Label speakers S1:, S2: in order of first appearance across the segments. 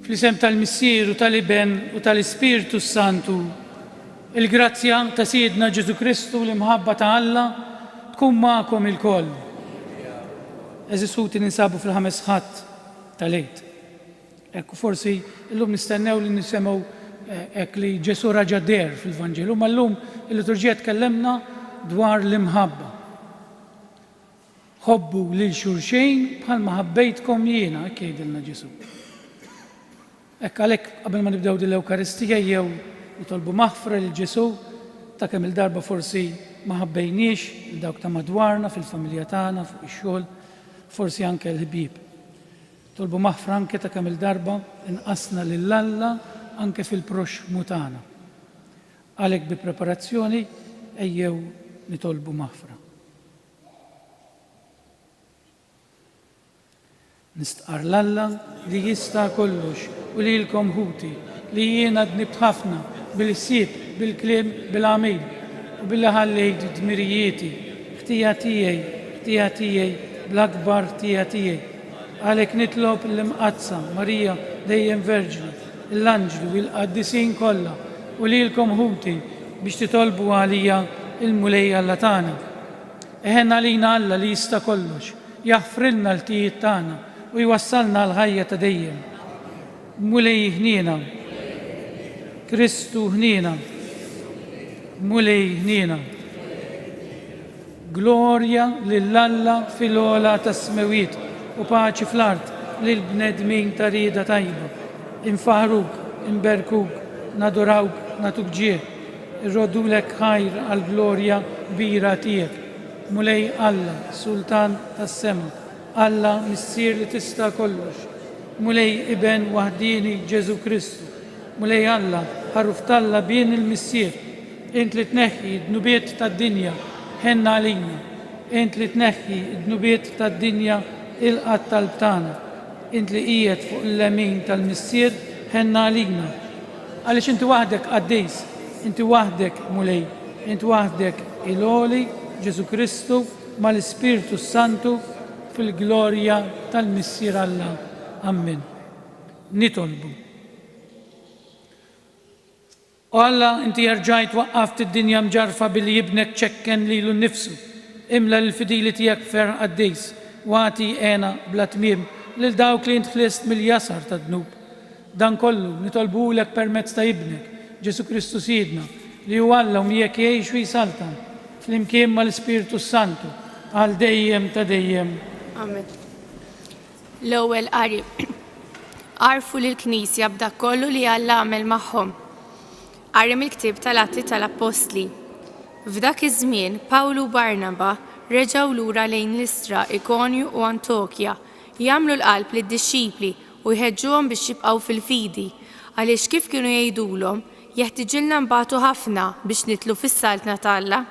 S1: Fl-isem tal-Missier u tal-Iben u tal-Ispiritu Santu, il-grazzja ta' Siedna Ġesu Kristu l-imħabba ta' Alla tkun magħkom il-koll. Eżisuti ninsabu fil-ħames ħatt tal-Eid. Ekku forsi illum nistennew li nisemgħu li Ġesu raġa der fil-Vanġelu, ma llum il-liturġija tkellemna dwar l-imħabba. Ħobbu lil xulxejn bħalma ħabbejtkom jiena, hekk jgħidilna Ġesu. Hekk għalhekk qabel ma nibdew dil-Ewkaristija jew nitolbu maħfra lil Ġesu ta' kemm il-darba forsi ma ħabbejniex il dawk ta' madwarna fil-familja tagħna, fuq ix-xogħol, forsi anke l-ħbieb. Tolbu maħfra anke ta' kemm il-darba inqasna lil Alla anke fil-proxmu tagħna. Għalhekk bi preparazzjoni ejjew nitolbu maħfra. Nistqar l-Alla li jista' kollox u li lkom ħuti li jiena dnibt ħafna bil-sieb, bil-kliem, bil-għamil u billi ħallejt dmirijieti, ħtija tiegħi, bl-akbar ħtija tiegħi. Għalhekk nitlob l-imqazza Marija dejjem Verġni, l-anġlu u l-qaddisin kollha u lilkom ħuti biex titolbu għalija il-mulej Alla tagħna. Eħen għalina Alla li jista' kollox, jaħfrilna l-tijiet tagħna u jwassalna l-ħajja ta' dejjem. Mulej ħniena, Kristu ħniena, mulej ħniena. Glorja lill-Alla fil-ola tas-smewiet u paċi fl-art lill-bnedmin ta' rieda tajba. Infaħruk, inberkuk, nadurawk, natuk ġie, irrodulek ħajr għal-glorja kbira tiegħek. Mulej Alla, Sultan tas-sema, Alla Missier li tista' kollox. Mulej Iben waħdini Ġesu Kristu. Mulej Alla, ħaruf talla bien il-Missier. Int li tneħħi d-nubiet tad-dinja ħenna għalina. Int li tneħħi d-nubiet tad-dinja il-qatt tal-btana. Int li qiegħed fuq l-lemin tal-Missier ħenna għalina. Għaliex inti waħdek qaddejs, inti waħdek mulej, inti waħdek il-oli Ġesu Kristu mal-Ispiritu Santu fil-glorja tal-Missier Alla. Amen. Nitolbu. O Alla, inti jarġajt waqqaft id-dinja mġarfa billi jibnek ċekken lilu nnifsu. Imla l-fidili tiegħek fer qaddejs, wagħti għena bla tmiem lil dawk li intħlist mill-jasar ta' dnub. Dan kollu nitolbulek permezz ta' ibnek, Ġesu Kristu Siedna, li hu Alla u miegħek jgħix u jsaltan fl-imkien mal-Ispiritu Santu għal dejjem ta' dejjem.
S2: Amen. L-ewwel qari. Għarfu lill-Knisja b'dak kollu li Alla għamel magħhom. Qari mill-ktieb tal-Atti tal-Apostli. F'dak iż-żmien Pawlu u Barnaba reġgħu lura lejn Listra, Ikonju u Antokja, jagħmlu l-qalb lid-dixxipli u jħeġġuhom biex jibqgħu fil-fidi, għaliex kif kienu jgħidulhom jeħtieġilna nbagħtu ħafna biex nitlu fis-saltna ta' Alla.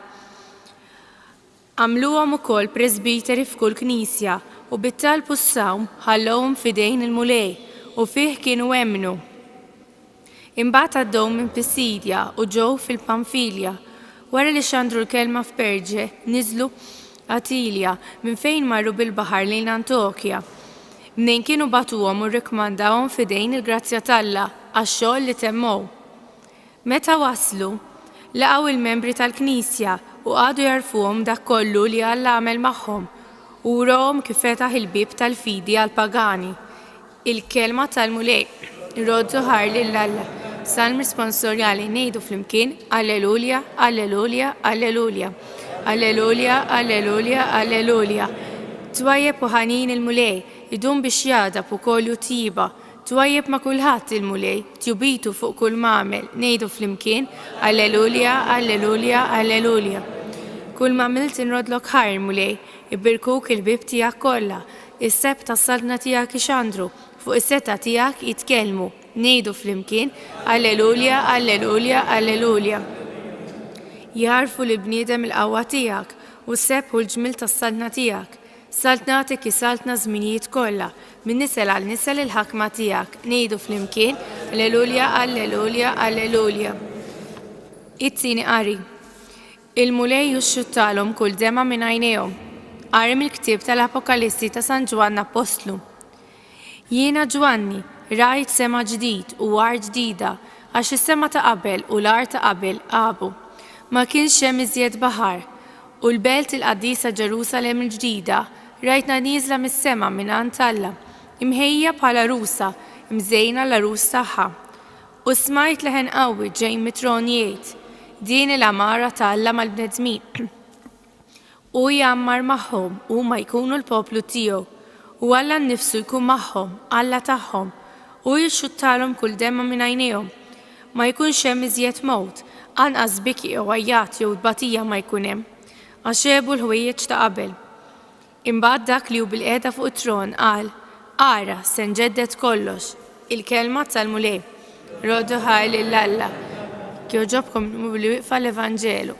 S2: Għamluhom ukoll presbiteri f'kull knisja u bit-talbu s-sawm ħallowhom f'idejn il-mulej u fih kienu emmnu. Imbagħad għaddew minn Pisidja u ġew fil-Pamfilja. Wara li xandru l-kelma f'Perġe, niżlu Atilja minn fejn marru bil-baħar lejn Antokja. Minn kienu bagħtuhom u rikmandawhom f'idejn il-grazzja t'Alla għax-xogħol li temmew. Meta waslu, laqgħu il-membri tal-Knisja u għadu jarfuhom dak kollu li Alla għamel magħhom u rawhom kif fetaħ il-bib tal-fidi għall-pagani. Il-kelma tal-mulej roddu ħar lill-Alla. Salm responsorjali ngħidu flimkien Alleluja, Alleluja, Alleluja. Alleluja, Alleluja, Alleluja. Twajjeb u ħanin il-mulej, idum biex jadab ukoll tiba. Twajjeb ma' kulħadd il-mulej, tjubitu fuq kull m'għamel, ngħidu flimkien Alleluja, Alleluja, Alleluja. Kull ma milt inrodlok ħar mulej, ibbirkuk il-bib tiegħek kollha, is-seb tas-saltna tiegħek ixandru, fuq is-seta tiegħek jitkellmu, ngħidu flimkien Alleluja, Alleluja, Alleluja. Jarfu li bniedem il-qawwa tiegħek u s-seb u l-ġmil tas-saltna tiegħek. Saltnatik isaltna żminijiet kollha, minn nisel għal nisel il-ħakma tiegħek, ngħidu flimkien Alleluja, Alleluja, Alleluja. It-tieni qari. Il-mulej juxxuttalhom kull dema minn għajnejhom. Qari mill-ktieb tal-Apokalissi ta' San Ġwanna Apostlu. Jiena Ġwanni, rajt sema ġdid u art ġdida għax is-sema ta' qabel u l-art ta' qabel qabu. Ma kienx hemm iżjed baħar u l-belt il-qaddisa Ġerusalemm il-ġdida rajtna nieżla mis-sema mingħand Alla, imħejja bħala rusa, mżejna l-arus tagħha. U smajt leħen qawwi ġej mitron jgħid, din il-amara ta' Alla mal-bnedmin. U jammar magħhom u ma jkunu l-poplu tiegħu, u Alla nnifsu jkun magħhom, Alla tagħhom, u jixxuttalhom kull demma minn għajnejhom. Ma jkunx hemm iżjed mowt, anqas biki jew għajjat jew tbatija ma jkun hemm, għax għebu l-ħwejjeġ ta' qabel. Imbagħad dak li hu bil-qiegħda fuq it-tron qal, ara se nġeddet kollox, il-kelma tal-mulej. Roddu ħaj lill-Alla. Kjoġobkom li wieqfa l-Evanġelu.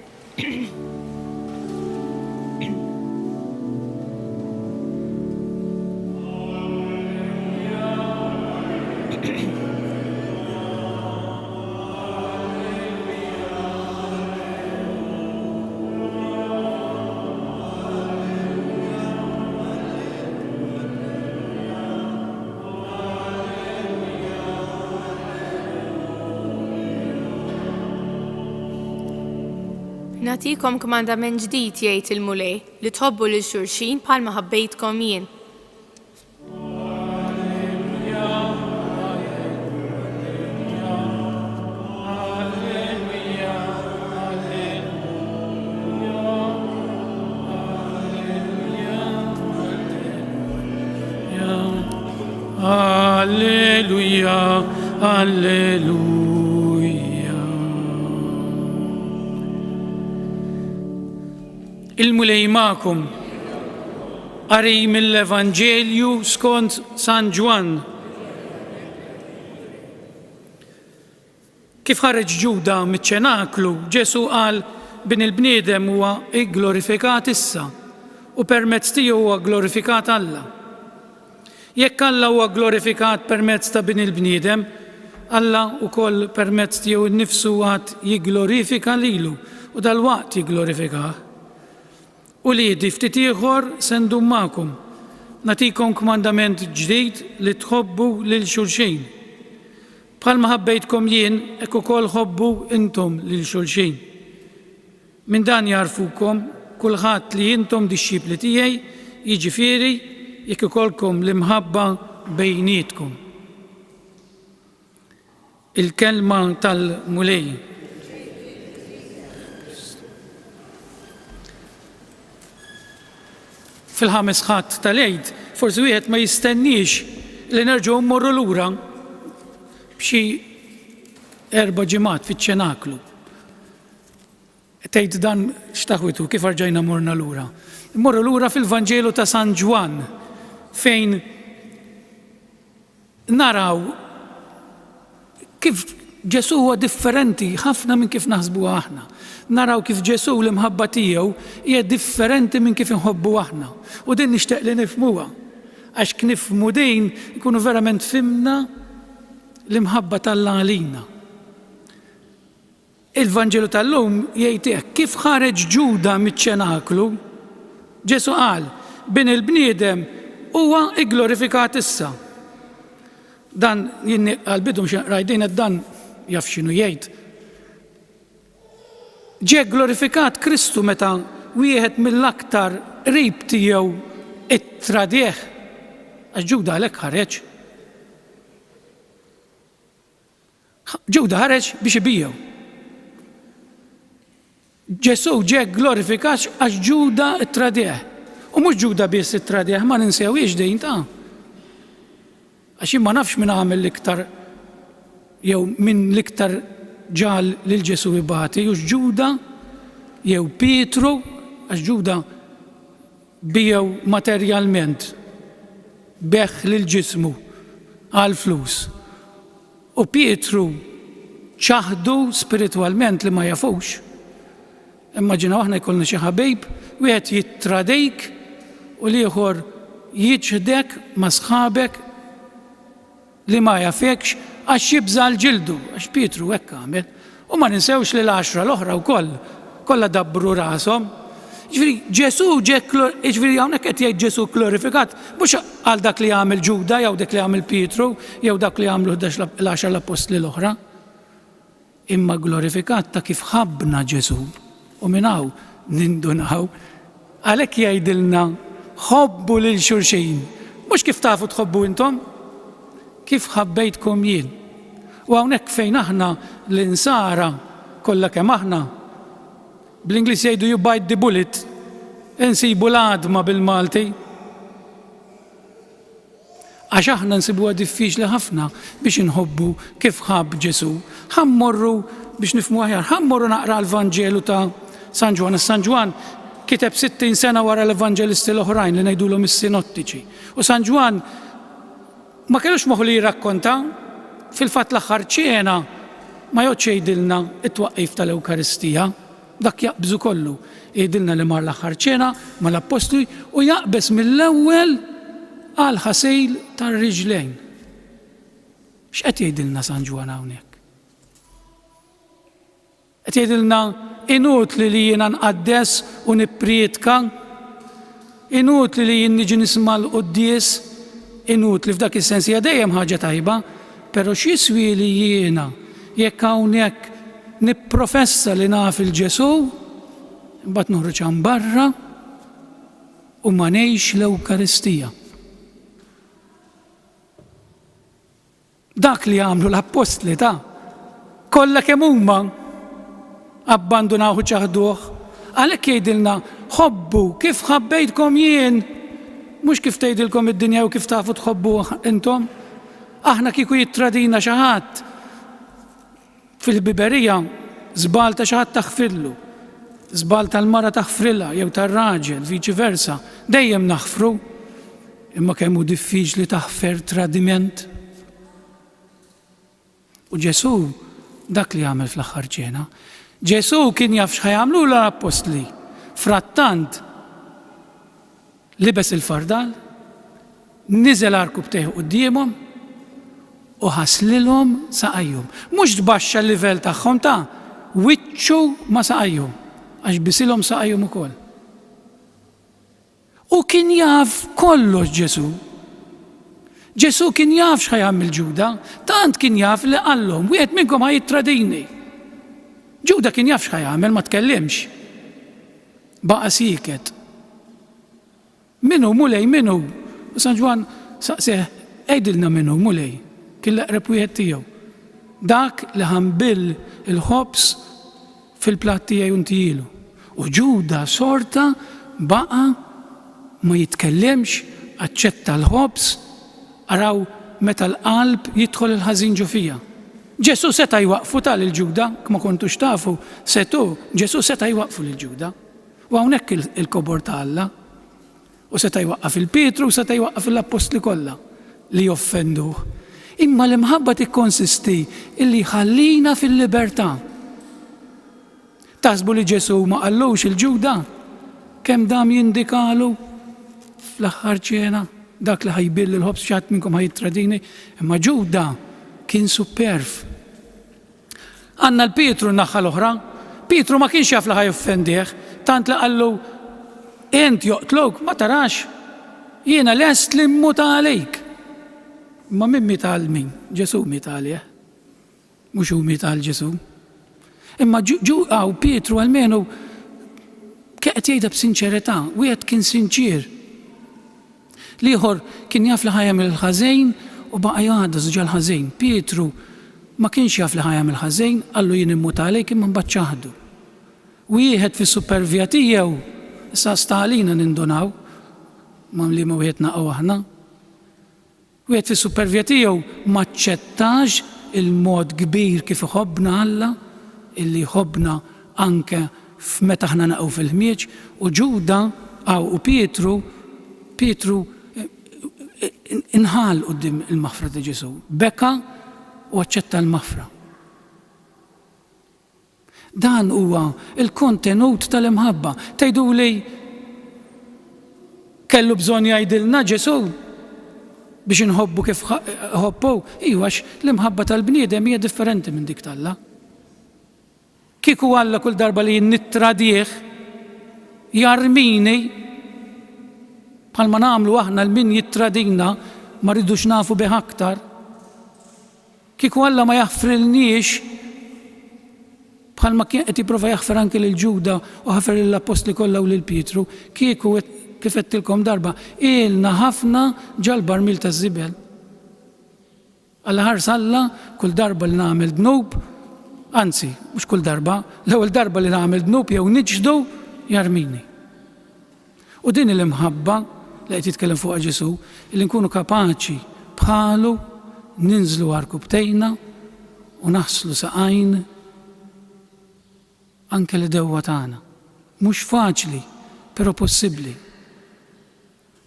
S2: Natikom komandament ġdid jgħid il-mulej li tħobbu lil xulxin bħalma ħabbejtkom jien.
S1: Alleluja, alleluja. Il-mulej magħkom qari mill-Evanġelju skont San Ġwan. Kif ħareġ Ġuda miċ-ċenaklu, Ġesu qal bin il-bniedem huwa glorifikat issa u permezz tiegħu huwa glorifikat Alla. Jekk Alla huwa glorifikat permezz ta' bin il-bniedem, Alla wkoll permezz tiegħu nnifsu għad jigglorifika lilu u dalwaqt jigglorifikah. U li ftit ieħor se ndum magħkom, nagħtikom komandament ġdid li tħobbu lil xulxin. Bħalma ħabbejtkom jien, hekk ukoll ħobbu intom lil xulxin. Min dan jarfukom kulħadd li intom dixxipli tiegħi, jiġifieri jekk ikollkom l-imħabba bejnietkom. Il-kelma tal-mulej. Fil-ħames ħadd tal-Eid, forsi wieħed ma jistenniex li nerġgħu mmorru lura b'xi 4 ġimgħat fiċ-ċenaklu. Tgħid dan x'taħwitu kif arġajna morna lura. Mmorru lura fil-Vanġelu ta' San Ġwan fejn naraw kif Ġesu huwa differenti ħafna minn kif naħsbu aħna. Naraw kif Ġesu l-imħabba tiegħu hija differenti minn kif inħobbu aħna. U din nixtieq li nifhmuha. Għax knifhmu din ikunu verament fimna l-imħabba tal-Alla għalina. Il-Vanġelu tal-lum jgħid hekk kif ħareġ Ġuda miċ-ċenaklu, Ġesu qal bin il-bniedem huwa glorifikat issa. Dan jien għal-bidu rajdin dan jaf x'inhu jgħid. Ġie glorifikat Kristu meta wieħed mill-aktar qrib tiegħu ittradih għax Ġuda għalhekk ħareġ. Ġuda ħareġ biex ibijew. Ġesu ġie glorifikat għax Ġuda ittradih. U mhux Ġuda biss ittradih, ma ninsewwiex din ta' għax ma nafx min għamel l-iktar jew min l-iktar ġal lil Ġesu ibati, jux Ġuda jew Pietru, għax Ġuda bijew materjalment, beħ lil ġismu għal flus. U Pietru ċaħdu spiritualment li ma jafux. Immaġinaw aħna jkollna xi ħabib, wieħed jittradejk u l-ieħor jiġħdek ma' sħabek li ma jafekx għax jibża l-ġildu, għax Pietru hekk għamel. U ma ninsewx li l-10 l-oħra wkoll kollha dabbru rashom. Ġifieri Ġesu ġifieri hawnhekk qed jgħid Ġesu glorifikat, mhux għal dak li għamel Ġuda jew dak li għamel Pietru jew dak li għamlu l-10 l-apostli l-oħra. Imma glorifikat ta' kif ħabbna Ġesu u minn hawn nindunaw għalhekk jgħidilna ħobbu lil xulxin. Mhux kif tafu tħobbu intom, kif ħabbejtkom jien. U hawnhekk fejn aħna l-insara kollha kemm aħna bl-Ingliż jgħidu you bite the bullet, insibu l-għadma bil-Malti. Għax aħna nsibuha diffiċli ħafna biex inħobbu kif ħabb Ġesu. Ħammorru biex nifhmu aħjar, ħammorru naqra l-Vanġelu ta' San Ġwan. San Ġwan kiteb 60 sena wara l-Evanġelisti l-oħrajn li ngħidulhom is-sinottiċi. U San Ġwan ma kellux moħħu li jirrakkonta, fil-fatt l-aħħar ċena ma jgħodx jgħidilna it-twaqqif tal-Ewkaristija, dak jaqbżu kollu. Jgħidilna li mar l-aħħar ċena mal-Apostli u jaqbes mill-ewwel għal ħasejl tar-riġlejn. X'qed jgħidilna San Ġwan hawnhekk? Qed jgħidilna inutli li jiena nqaddes u nipprietka, inutli li jien niġi nisma' l-quddies, inutli f'dak is-sens hija dejjem ħaġa tajba, però x'jiswi li jiena jekk hawnhekk nipprofessa li naf il-Ġesu, imbagħad noħroġ hemm barra u ma ngħix l-Ewkaristija. Dak li għamlu l-Apostli kollha kemm huma abbandunaw u ċaħduh, għalhekk jgħidilna ħobbu kif ħabbejtkom jien, mhux kif tgħidilkom id-dinja u kif tafu tħobbu intom. Aħna kieku jittradina xi ħadd fil-biberija żbal ta' xi ħadd taħfirlu, żbal tal-mara taħfrilha jew tar-raġel, viċi versa, dejjem naħfru, imma kemm hu diffiċli taħfer tradiment. U Ġesu dak li għamel fl-aħħar ċena. Ġesu kien jaf x'ħajamlu l-Apostli. Frattant libes il-fardal, niżel arku bteħ qudiemhom u ħaslilhom saqajhom. Mhux tbaxxa l-livell tagħhom wiċċu ma saqajhom għax bisilhom saqajhom ukoll. U kien jaf kollox Ġesu. Ġesu kien jaf x'ħajamil Ġuda, tant kien jaf li qallhom wieħed minnkom ħajittradini. Ġuda kien jaf x'ħajamel ma tkellimx. Baqa' siket. Minnu mulej minnu. U San Ġwan saqseh għejdilna minnu mulej. Kien l-aqreb wieħed tiegħu. Dak li ħambil il-ħobs fil-platt tiegħi u ntijielu. U Ġuda sorta baqa' ma jitkellimx, aċċetta l-ħobs, araw meta l-qalb jidħol il-ħażin ġo fija. Ġesu seta' jwaqfu il-Ġuda, ma kontux tafu, Ġesu seta' jwaqfu l-Ġuda. U hawnhekk il-kobor ta' Alla. U seta' jwaqqaf il-Pietru, u seta' jwaqqaf l-Apostli kollha li joffenduh. Imma l-imħabba tikkonsisti illi ħallina fil-libertà. Taħsbu li Ġesu ma qallux il-Ġuda kemm dam jindikalu fl-aħħar ċena dak li ħajbil il-ħobs xatt minnkom ħajittradini, imma Ġuda kien superf. Għandna l-Pietru naħa l-oħra, Pietru ma kienx jaf li ħajoffendih, tant li qallu int joqtlok ma tarax, jiena lest li mmuta għalejk. Ma min mita għal min? Ġesu mita għalih. Mhux hu mita għal Ġesu. Imma Pietru għalmenu qed jgħidha b'sinċerità, wieħed kien sinċir. L-ieħor kien jaf li ħajjagħmel il-ħażejn u baqa' jgħadda żġa l-ħażejn. Pietru ma kienx jaf li ħajjagħmel il-ħażejn, qallu jien immut għalejk imma mbagħad ċaħdu. Wieħed fis-supervja tiegħu issa stalina nindunaw ma' li ma wieħed naqgħu aħna. Wieħed fis-supervja tiegħu ma ċċettax il-mod kbir kif iħobbna Alla, illi jħobbna anke f'meta aħna naqgħu fil-ħmieġ, u Ġuda u Pietru inħal quddiem il-maħfra ta' Ġesu. Beka u aċċetta l-maħfra. Dan huwa il-kontenut tal-imħabba. Tgħiduli kellu bżonn jgħidilna Ġesu biex inħobbu kif ħobbu, għax l-imħabba tal-bniedem hija differenti minn dik tal-Alla. Kieku Alla kull darba li nittradih jarmini bħalma nagħmlu aħna l-min jittradina ma rridux nafu bih aktar. Kieku Alla ma jaħfrilniex bħalma kien qed jipprova jaħfar anke lil Ġuda u ħafar lill-Apostli kollha u lil Pietru, kieku kif qedtilkom darba ilna ħafna ġal-barmil taż-żibel. Alla ħars Alla kull darba li nagħmel dnub, anzi mhux kull darba, l-ewwel darba li nagħmel dnub jew niġdu jarmini. U din il-imħabba li qed jitkellem fuqha Ġesu, li nkunu kapaċi bħalu ninżlu għarkubtejna u naħslu saqajn anke li dewwa tagħna. Mhux faċli, però possibbli.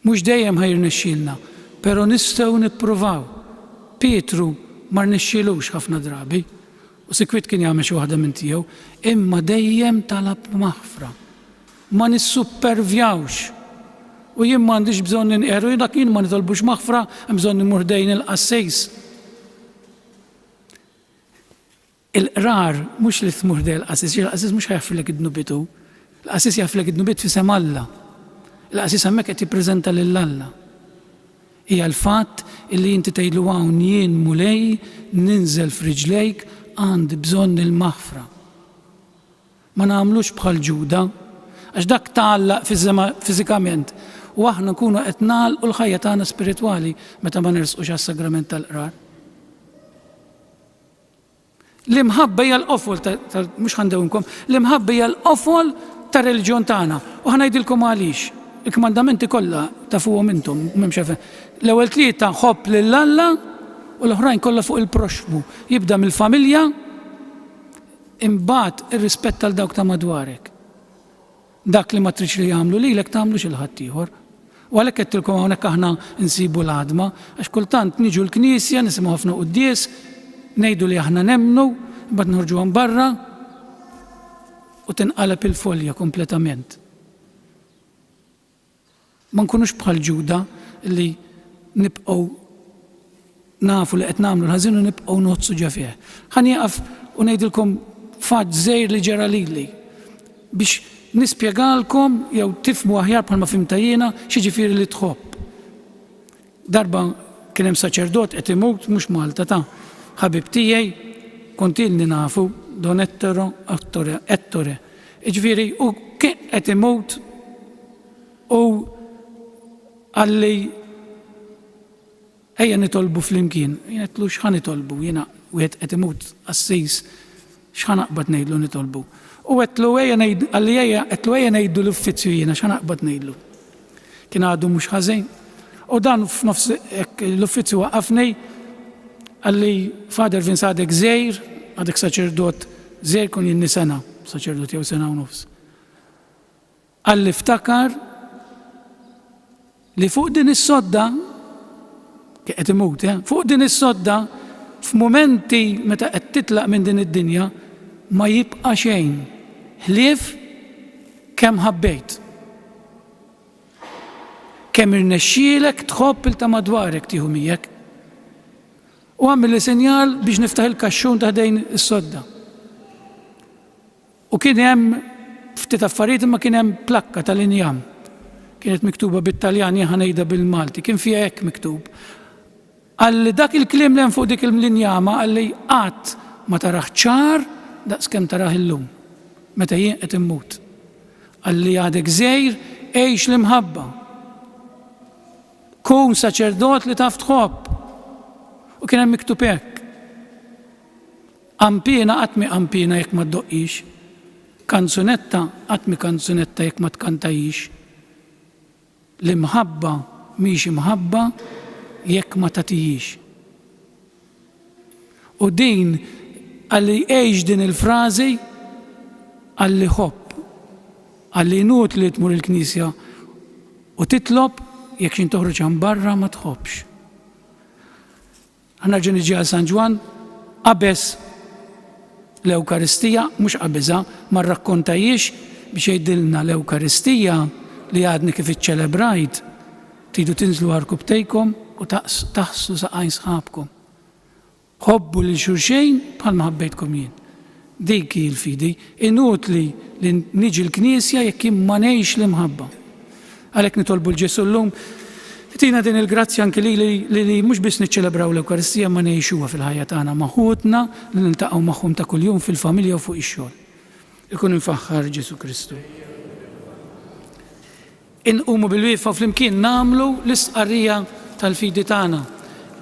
S1: Mhux dejjem ħajrnexxielna, però nistgħu nippruvaw. Pietru ma rnexxielux ħafna drabi, u sikwit kien jagħmel xi waħda minn tiegħu, imma dejjem talab maħfra. Ma nissuppervjawx. U jien m'għandix bżonn ninqeru, dak jien ma nitolbux maħfra, hemm bżonn nimur dejn il-qassejs. Il-qrar mhux li tmur dejn il-qassis, il-qassis mhux ħajaffilek id-dnubitu. Il-qassis jaffilek id-dnubit fisem Alla. Il-qassis hemmhekk qed jippreżenta lil Alla. Hija l-fatt illi inti tgħidlu hawn jien mulej ninżel f'riġlejk għandi bżonn il-maħfra. Ma nagħmlux bħal Ġuda, għax dak tagħallaq fiżikament u aħna nkunu qed nagħlqu l-ħajja tagħna spiritwali meta ma nersqux għas-sagrament tal-qrar. L-imħabba hija l-qofol mhux ħandewmkom, l-imħabba hija l-qofol ta' reliġjon tagħna u ħanajdilkom għaliex. Il-kmandamenti kollha tafuhom intom m'hemmx xefe. L-ewwel tlieta ħobb lil Alla u l-oħrajn kollha fuq il-proxmu. Jibda mill-familja imbagħad ir-rispett għal dawk ta' madwarek. Dak li ma tridx li jagħmlu lilek tagħmlu xi ħadd ieħor. U għalhekk qedtilkom hawnhekk aħna nsibu l-ħadma għax kultant niġu l-Knisja nisimgħu ħafna qudies, ngħidu li aħna nemmnu, imbagħad noħorġu barra u tinqaleb il-folja kompletament. Ma nkunux bħal Ġuda li nibqgħu nafu li qed nagħmlu l-ħażin u nibqgħu nozzu ġa fih. Ħanieqaf u ngħidilkom fatt żgħir li ġara lili biex nispjegalkom jew tifhmu aħjar bħalma fimta jiena x'jiġifieri li tħobb. Darba kien hemm saċerdot qed imut mhux Malta ta' ħabib tiegħi kontilni nafu Don Ettore. Jiġifieri u kien qed imut u għalli ejja nitolbu fl-imkien. Jien qedlu x'ħan nitolbu, jiena wieħed qed imut assis x'ħan aqbad ngħidlu nitolbu. U qedlu ejja ngħidu l-uffizzju jiena x'ħan aqbad ngħidlu. Kien għadu mhux ħażin. U dan f'nofs l-uffizzju waqafni għalli Fader Vinsadek żgħir, għadek saċerdot żgħir kun jinni sena, saċerdot jew sena u nofs. Għalli ftakar li fuq din is-sodda qed imut, fuq din is-sodda f'mumenti meta qed titlaq minn din id-dinja ma jibqa' xejn ħlief kemm ħabbejt. Kemm irnexxielek tħobb il ta' madwarek tieħu miegħek. U għamil li sinjal biex niftaħ il-kaxxun ta' dejn is-sodda. U kien hemm ftit affarijiet imma kien hemm plakka tal-injam. Kienet miktuba bit-Taljan ħanejda bil-Malti, kien fiha hekk miktub. Għalli dak il-kliem li hemm fuq dik il-linjama għalli qatt ma taraħ ċar daqskemm taraħ illum meta jien qed immut. Għalli għadek żgħir għejx l-imħabba. Kun saċerdot li taf tħobb. U kien hemm miktub hekk. Ampina qatt mi ampina jekk ma ddoqqix. Kanzunetta qatt mi kanzunetta jekk ma tkantajix. L-imħabba mhix imħabba jekk ma tagħtihiex. U din għalli għejx din il-frażi għalli ħobb, għalli nut li tmur il-Knisja u titlob jekk xin toħroġ għan barra ma tħobbx. Ħanarġa niġi għal San Ġwan qabeż l-Ewkaristija, mhux qabeżha, ma rrakkontajiex biex jgħidilna l-Ewkaristija li għadni kif iċċelebrajt tridu tinżlu għarkubtejkom u taħslu saqajn sħabkom. Ħobbu lil xulxejn bħalma ħabbejtkom jien. Dik hi l-fidi, inutli li niġi l-Knisja jekk ma ngħix l-imħabba. Għalhekk nitolbu l-Ġesu llum tina din il-grazzja anke li mhux biss niċċelebraw l-Ewkaristija ma ngħixuha fil-ħajja tagħna maħutna li niltaqgħu magħhom ta' kuljum fil-familja u fuq ix-xogħol. Ikun infaħħar Ġesu Kristu. Inqumu bil-wieqfa flimkien nagħmlu l-istqarrija tal-fidi tagħna.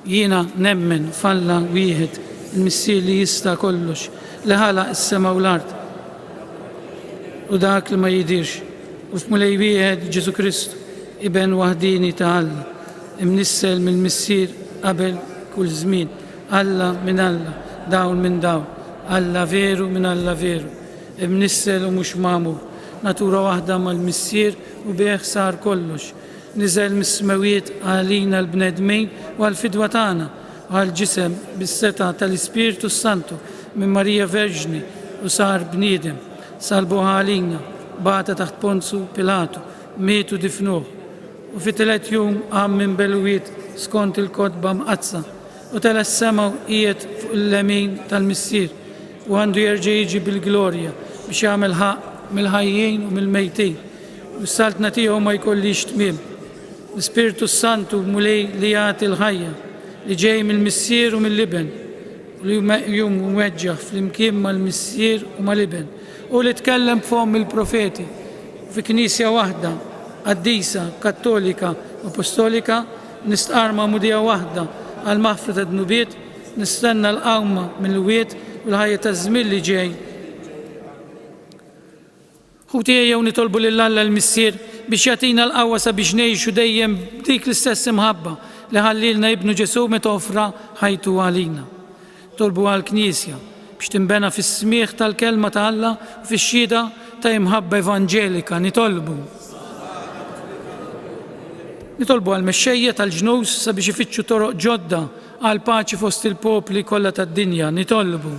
S1: Jiena nemmen f'Alla wieħed il-Missier li jista' kollox li ħalaq is-sema u l-art u dak li ma jidirx u f'Mulej wieħed Ġesu Kristu iben waħdini ta' Alla imnissel mill-Missier qabel kull żmien, Alla minn Alla, dawn minn dawn, Alla veru minn Alla veru, imnissel u mhux magħmur, natura waħda mal-Missier u bih sar kollox. Niżel mis-smawiet għalina l-bnedmin u għal-fidwa tagħna għal-ġisem bis-seta tal-Ispiritu Santu minn Marija Verġni u sar bniedem, salbuha għalina, bata taħt Ponzu Pilatu, mietu difnuh u fi telet jum għam minn belwiet skont il-kodba mqazza u tela s-sema u qiegħed fuq il-lemin tal-Missier u għandu jerġa' jiġi bil-glorja biex jagħmel ħaq mill-ħajjin u mill-mejtin u s-saltna tiegħu ma jkollix tmiem. L-Ispiritu Santu mulej li jagħti l-ħajja li ġej mill-Missier u mill-Liben u li jum weġġaħ fl-imkien mal-Missier u mal-Liben u li tkellem f'hom il-profeti fi Knisja waħda qaddisa, kattolika u apostolika nistqarma mudija waħda għal maħfra ta' dnubiet, nistenna l-qawma mill-wiet u l-ħajja ta' żmien li ġej. Ħutiej jew nitolbu lil Alla l-Missier biex jagħtina l-qawwa sabiex ngħixu dejjem dik l-istess imħabba li ħallilna ibnu Ġesu meta offra ħajtu għalina. Tolbu għall-Knisja biex tinbena fis-smieħ tal-kelma ta' Alla u fix-xhieda ta' imħabba evanġelika nitolbu għall-mexxejja tal-ġnus sabiex ifittxu toroq ġodda għal paċi fost il-popli kollha tad-dinja nitolbu.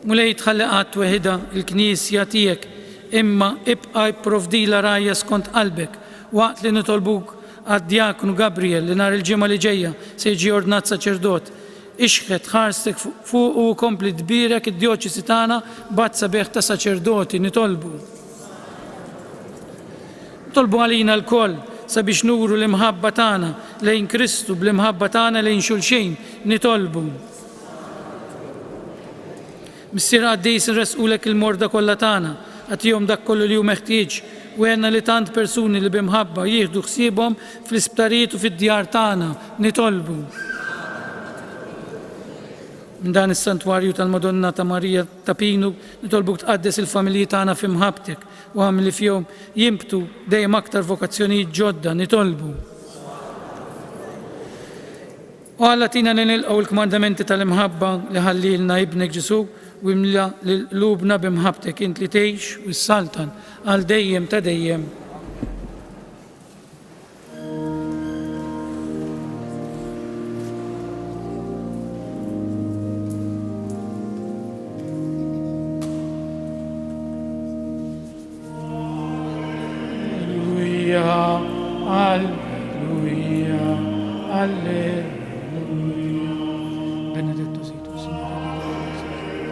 S1: Mulej tħalli qatt weħida il-Knisja tiegħek imma ibqa' jipprovdila rajja skont qalbek waqt li nitolbuk għad-Djaknu Gabriel li nhar il-ġimgħa li ġejja se jiġi ordnat saċerdot. Ixħed ħarstek fuq u kompli tbierek id-djoċesi tagħna b'għad sabiħ ta' saċerdoti nitolbu. Nitolbu għalina l-koll sabiex nuru l-imħabba tagħna lejn Kristu bl-imħabba tagħna lejn xulxejn nitolbu. Missier Qaddis nresqulek il-morda kollha tagħna għatihom dak kollu li hu meħtieġ u għenna li tant persuni li bimħabba jieħdu ħsiebhom fl-isptarijiet u fid-djar tagħna nitolbu. Minn dan is-santwarju tal-Madonna ta' Marija ta' Pinu nitolbuk tqaddes il-familji tagħna f'imħabtek u għamli fihom jimbtu dejjem aktar vokazzjonijiet ġodda nitolbu. U Alla tina li nilqgħu l-kmandamenti tal-imħabba li ħallilna ibnek Ġesu u imla l-qlubna bimħabtek int li tgħix u s-saltan għal dejjem ta' dejjem. Alleluia, alleluia. Benedetto sei tu, Signore.
S3: Alleluia.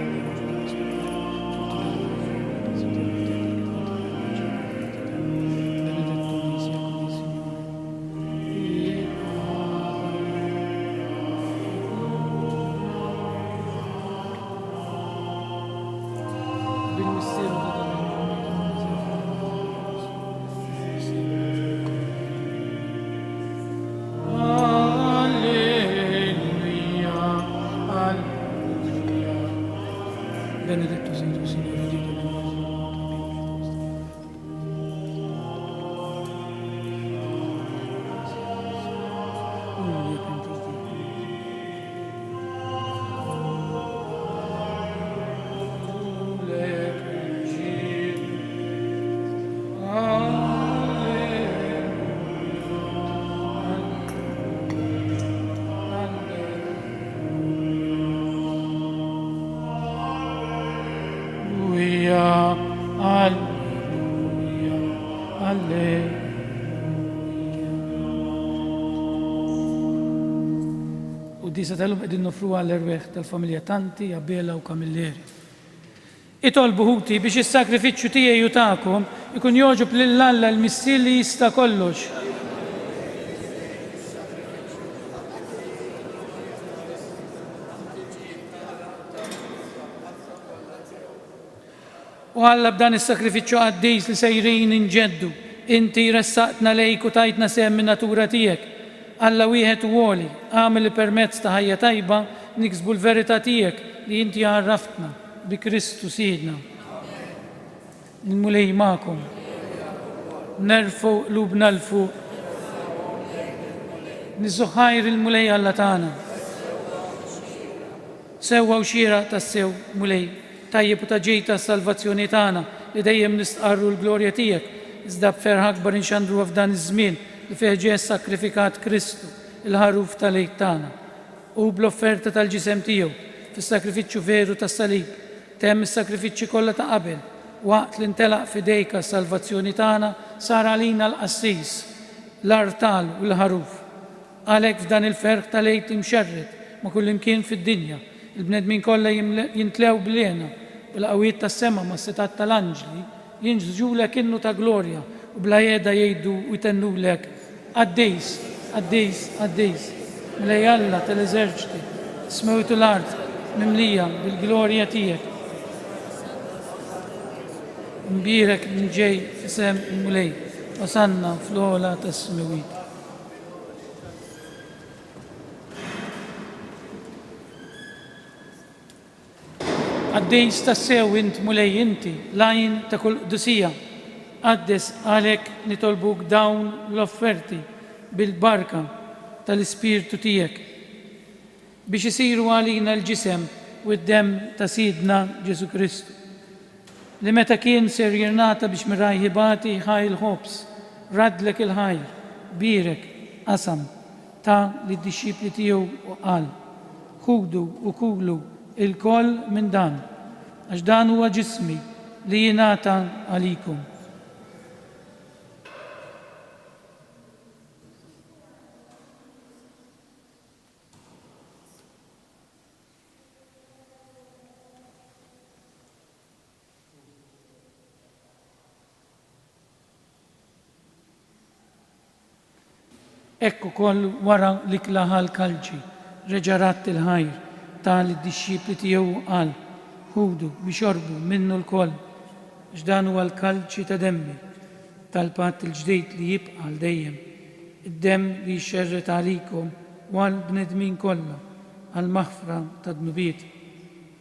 S1: Qoddisa tal-lum qegħdin nofruha l-erweħ tal-familja Tanti, Abela u Kamilleri. Itolbu ħuti biex is-sakrifiċċju tiegħi u tagħkom ikun jogħġob lill-Alla l-Missier li jista' kollox. U Alla b'dan is-sakrifiċċju għaddejs li sejrin inġeddu, inti ressaqtna lejk u tajtna sehem min natura tiegħek. Alla wieħed u għoli, għamel li permezz ta' ħajja tajba niksbu l-verità tiegħek li inti għarraftna bi Kristu Sidna. Il-mulej magħkom. Nerfu qlubna l-fuq. Niżuħajr il-mulej Alla tagħna. Sewwa u xira tas-sew mulej, tajjeb u taġejta s-salvazzjoni tagħna li dejjem nistqarru l-glorja tiegħek, iżda b'ferħ akbar inxandru f'dan iż-żmien li fih ġie sakkrifikat Kristu, il-ħaruf tal-lejt tagħna. U bl-offerta tal-ġisem tiegħu fis-sakrifiċċju veru tas-salib, temm is-sakrifiċċji kollha ta' qabel, waqt li ntelaq f'idejka s-salvazzjoni tagħna sar għalina l-qassis, l-artal u l-ħaruf. Għalhekk f'dan il-ferħ tal-lejt imxerred ma' kull imkien fid-dinja, il-bnedmin kollha jintlew b'lena bil-qawwiet tas-sema ma' setat tal-anġli jinġżulek innu ta' glorja u bla jeda jgħidu u jtennulek għaddejs, għaddejs, għaddejs. Mlej Alla tal-eżerċti, smewtu l-art mimlija bil-glorja tiegħek. Mbirek minn ġej fisem il-mulej, wasanna fl-ola tas-smewit. Għaddejs tas-sew int mulej inti, lajn ta' kull qdusija. Għaddes għalek nitolbuk dawn l-offerti bil-barka tal-Ispirtu tiegħek biex isiru għalina l-ġisem u d-dem ta' Sidna Ġesu Kristu li meta kien ser jirnata biex mirajħibati ħajl ħobs, radlek il-ħajr, birek, qasam ta' li d-disċipli tiegħu u qal ħudu u kulu il-koll minn dan għax dan huwa ġismi li jingħata għalikum. Ekku koll wara li klaħal kalċi, reġarat il-ħajr, tal id-disċipli tiegħu qal, ħudu biex jorbu minnu l-koll, x'dan huwa l-kalċi ta' demmi, tal-patt il-ġdejt li jibqa' l dejjem, id-dem li jxerret għalikom u għal-bnedmin kollha, għal-maħfra ta' dnubiet,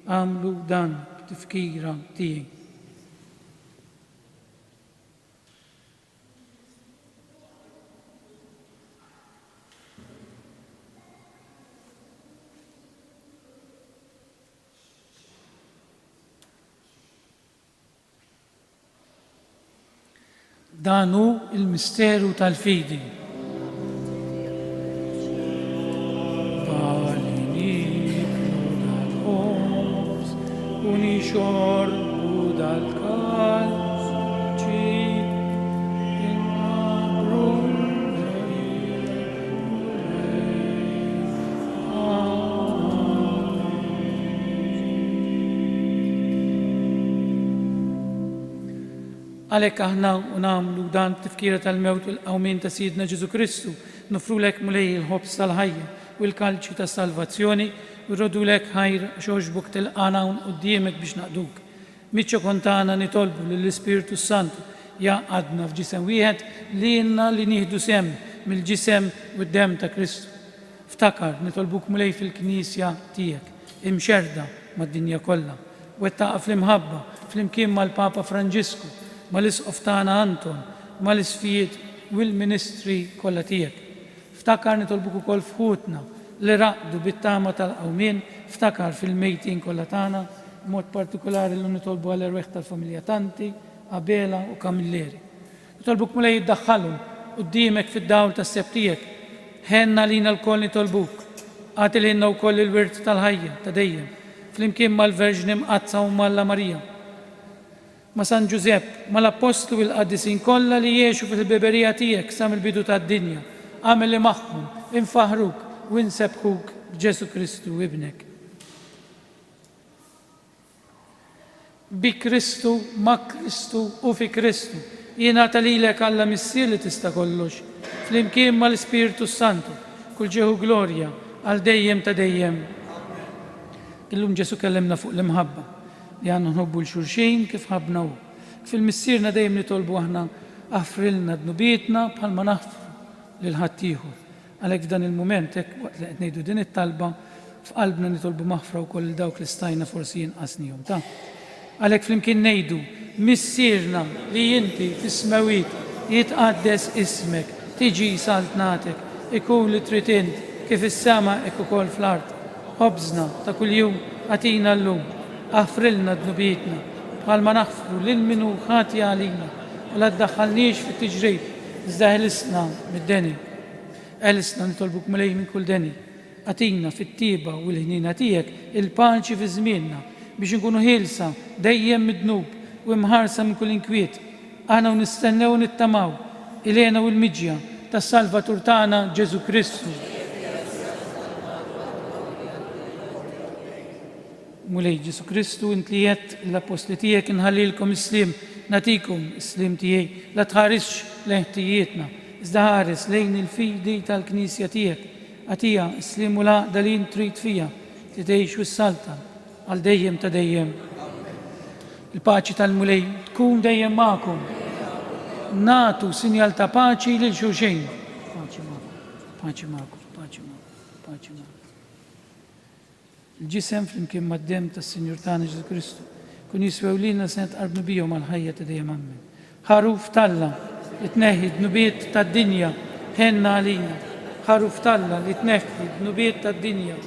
S1: għamlu dan b'tifkira tiegħi. Dan hu il-misteru tal-fidi. Bali niklu dal-ħobs u nixorbu dal-kalċi innabru għalhekk aħna u nagħmlu dan tifkira tal-mewt u l-qawmien ta' Sidna Ġesu Kristu, nofrulek mulej il-ħobs tal-ħajja u l-kalċi tas-salvazzjoni u rrodulek ħajr xogħġbok tilqana hawn quddiemek biex naqduk. Miċċo kontana nitolbu lill-Ispiritu Santu jaqgħadna f'ġisem wieħed li jenna li nieħdu sem mill-ġisem u d-dem ta' Kristu. Ftakar nitolbuk mulej fil-Knisja tiegħek, imxerda mad-dinja kollha, wettaqa fl-imħabba fl-imkien mal-Papa Franġisku, mal-isqof tagħna Anton, mal-isfijiet u l-ministri kollha tiegħek. Ftakar nitolbuk ukoll fħutna li raqdu bit-tama tal-qawmien, ftakar fil-mejtin kollha tagħna, b'mod partikolari li nitolbu għall-erweħ tal-familja Tanti, Abela u Kamilleri. Nitolbuk mulej iddaħħalhom quddiemek fid-dawl tas-seb tiegħek. Ħenna lina l-koll nitolbuk. Għati lilna wkoll il-wirt tal-ħajja ta' dejjem, flimkien mal-Verġni Mqazza u Malla Marija, ma' San Giuseppe, ma' l-Apostlu u l-Qaddisin kollha li jgħixu fil-beberija tiegħek sa mill-bidu tad-dinja. Għamel li magħhom infaħruk u nsebħuk b'Ġesu Kristu ibnek. Bi Kristu, ma' Kristu u fi Kristu. Jiena talilek Alla missier li tista' kollox. Flimkien mal-Ispiritu Santu, kull ġeħu glorja għal dejjem ta' dejjem. Illum Ġesu kellimna fuq l-imħabba li għandna nħobbu l-xulxin kif ħabna hu. Fil-missierna dejjem nitolbu aħna aħfrilna dnubietna bħalma naħfru lil ħaddieħor. Għalhekk f'dan il-mument hekk waqt li qed ngħidu din it-talba f'qalbna nitolbu maħfra wkoll lil dawk li stajna forsi jinqasnihom ta'. Għalhekk flimkien ngħidu missierna li inti fis-smawiet jitqaddes ismek, tiġi saltnatek, ikun li trid int kif is-sama hekk ukoll fl-art. Ħobżna ta' kuljum għatina llum, aħfrilna dnubietna bħalma naħfru lil minu ħati għalina u la tdaħħalniex fit-tiġrid, iżda ħelisna mid-deni. Ħelisna nitolbuk mulej minn kull deni. Għatina fit-tieba u l-ħnina tiegħek il-paċi fi żmienna biex nkunu ħielsa dejjem mid-dnub u mħarsa minn kull inkwiet. Aħna u nistennew u nittamaw ilena u l-miġja tas-Salvatur tagħna Ġesu Kristu. Mulej Ġesu Kristu int li jett l-apostli tiegħek inħallilkom islim, natikum islim tiegħi, la tħarisx lejn ħtijietna, iżda ħares lejn il-fidi tal-Knisja tiegħek. Għatija islim u laqda li trid fija li tgħix wis-salta għal dejjem ta' dejjem. Il-paċi tal-mulej tkun dejjem magħkom. Natu sinjal ta' paċi lil xulxejn. Paċi magħkom, paċi magħkom, paċi magħkom, paċi magħkom. Il-ġisem flimkien mad-dem tas-Sinjur tagħna Ġesu Kristu kun jiswew lilna se nitqarbu bihom għal ħajja ta' dejjem ammen. Ħaruf talla li tneħħi d-nubiet tad-dinja ħenna għalina. Ħaruf talla li tneħħi d-nubiet tad-dinja.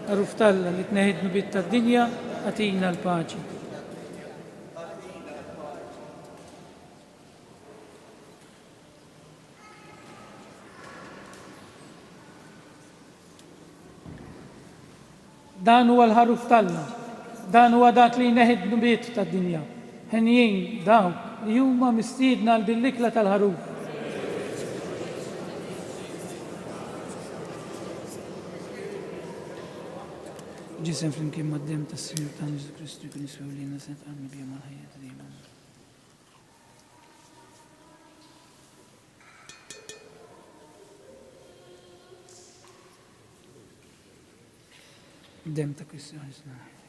S1: Ħaruf talla li tneħħi d-nubiet tad-dinja għatina l-paċi. Dan huwa l-ħaruf talla, dan huwa dak li jneħħi d-nubiet tad-dinja. Ħenjin dawk li huma mistiedna bil-ikla tal-ħaruf. Ġisem flimkien mad-dem tas-Sinjur tagħna Ġesu Kristu jkun jiswew lilna se nitqarbu bihom għal ħajja ta' dejjem ammen. Dem ta' Kristu għazna.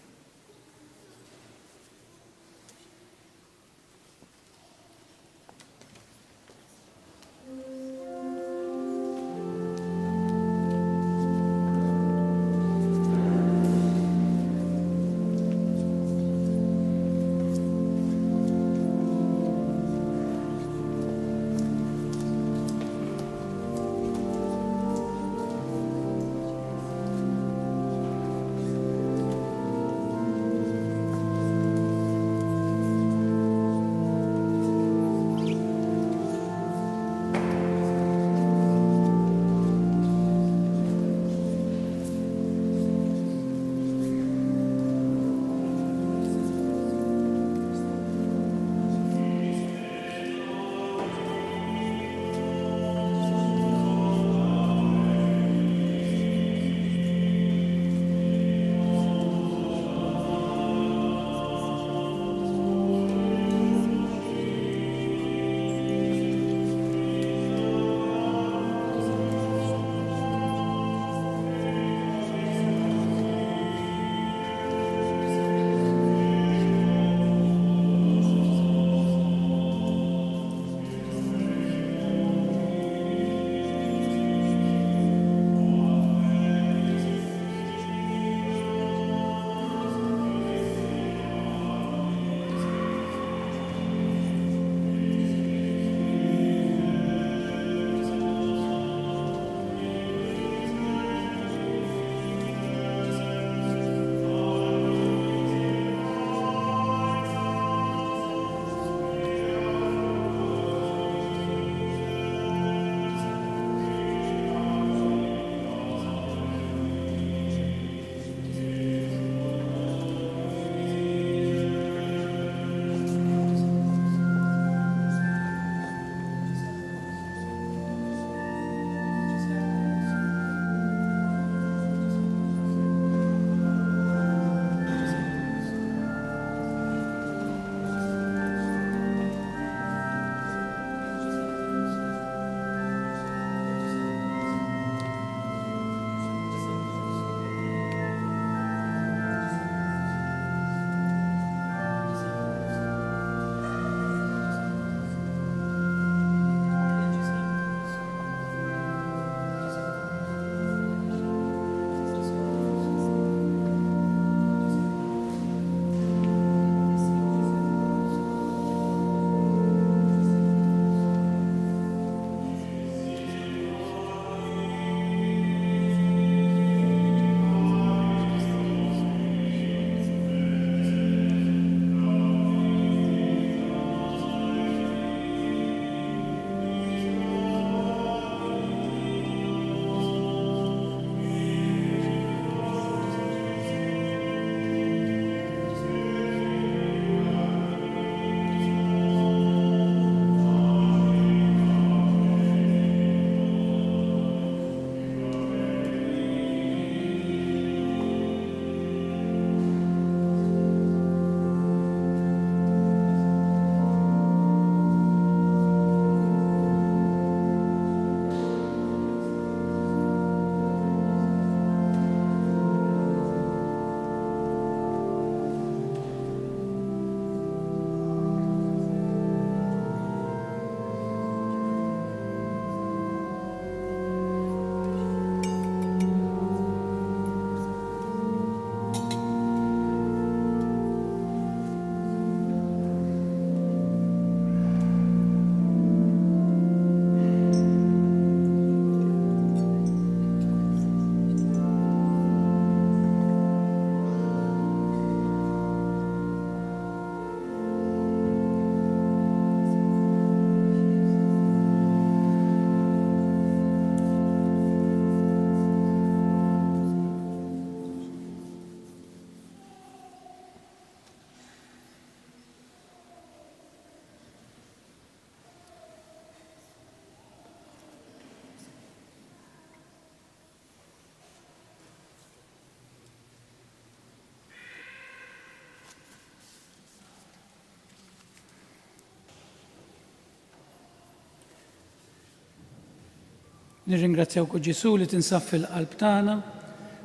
S1: Nirringrazzjawk Ġesu li tinsab fil-qalb tagħna,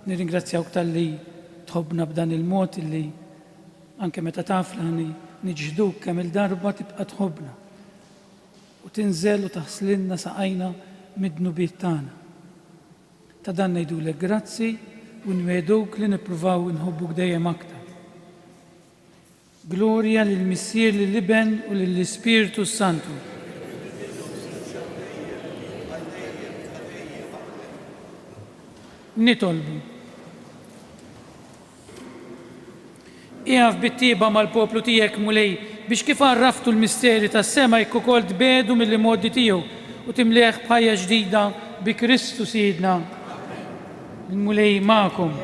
S1: nirringrazzjawk tal-li tħobbna b'dan il-mod li anke meta taflani niġħduk kemm il-darba tibqa' tħobbna u tinżel u taħslinna saqajna mid-dnubiet tagħna. Ta' dan ngħidulek grazzi u nweduk li nippruvaw inħobbuk dejjem aktar. Glorja lill-Missier lill-Iben u lill-Ispiritu Santu. Nitolbu. Iqaf bit-tieba mal-poplu tiegħek mulej biex kif għarraftu l-misteri tas-sema jekk ukoll tbedu mill-modi tiegħu u timleħ b'ħajja ġdida bi Kristu Sidna. Il-mulej magħkom.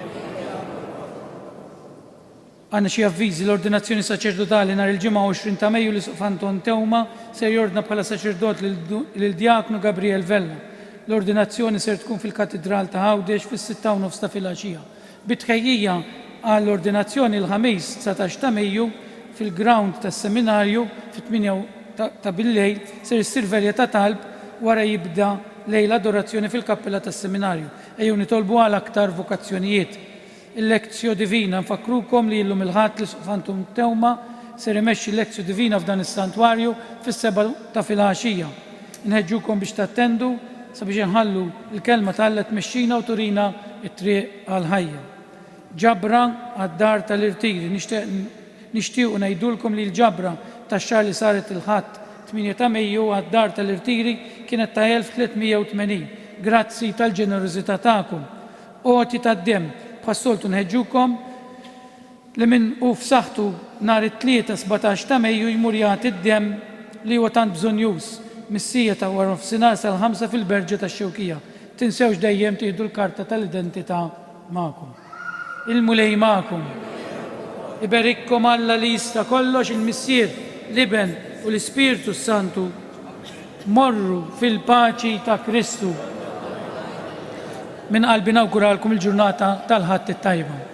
S1: Għandna xi avviżi l-ordinazzjoni saċerdotali nhar il-ġimgħa 20 ta' Mejju li Suq Anton Tewma ser jordna bħala saċerdot lil-Djaknu Gabriel Vella. L-ordinazzjoni ser tkun fil-Katedral ta' Għawdex fis-6:30 ta' filgħaxija. Bit-tħejjija għall-ordinazzjoni l-ħamis 19 ta' Mejju fil-ground tas-seminarju fit-8 ta' bil-lejl ser issir verja ta' talb wara jibda lejl adorazzjoni fil-kappella tas-seminarju. Ejjew nitolbu għal aktar vokazzjonijiet. Il-Lezzjo Divina nfakkrukom li llum il-ħadd li Suq Anton Tewma ser imexxi l-Lezzjo Divina f'dan is-santwarju fis-7 ta' filgħaxija. Inħeġġukom biex tattendu sabiex inħallu l-kelma tal-Alla tmexxina u turina t-triq għall-ħajja. Ġabra għad-dar tal-irtiri. Nixtiequ ngħidulkom li l-ġabra tax-xahar li saret il-ħadd 8 ta' Mejju għad-dar tal-irtiri kienet ta' 1380. Grazzi tal-ġenerożità tagħkom. Qoti tad-demm bħas-soltu nħeġġukom li minn hu f'saħħtu nhar it-tlieta 17 ta' Mejju jmur jagħti d-demm li huwa tant bżonjuż mis-sija ta' wara nofsinhar sal-5 fil-Berġa tax-Xewkija. Tinsewx dejjem tieħdu l-karta tal-identità magħkom. Il-mulej magħkom. Iberikkom Alla li jista' kollox il-Missier, l-Iben u l-Ispiritu Santu. Morru fil-paċi ta' Kristu. Min qalbi nawguralkom il-ġurnata tal-ħadd it-tajba.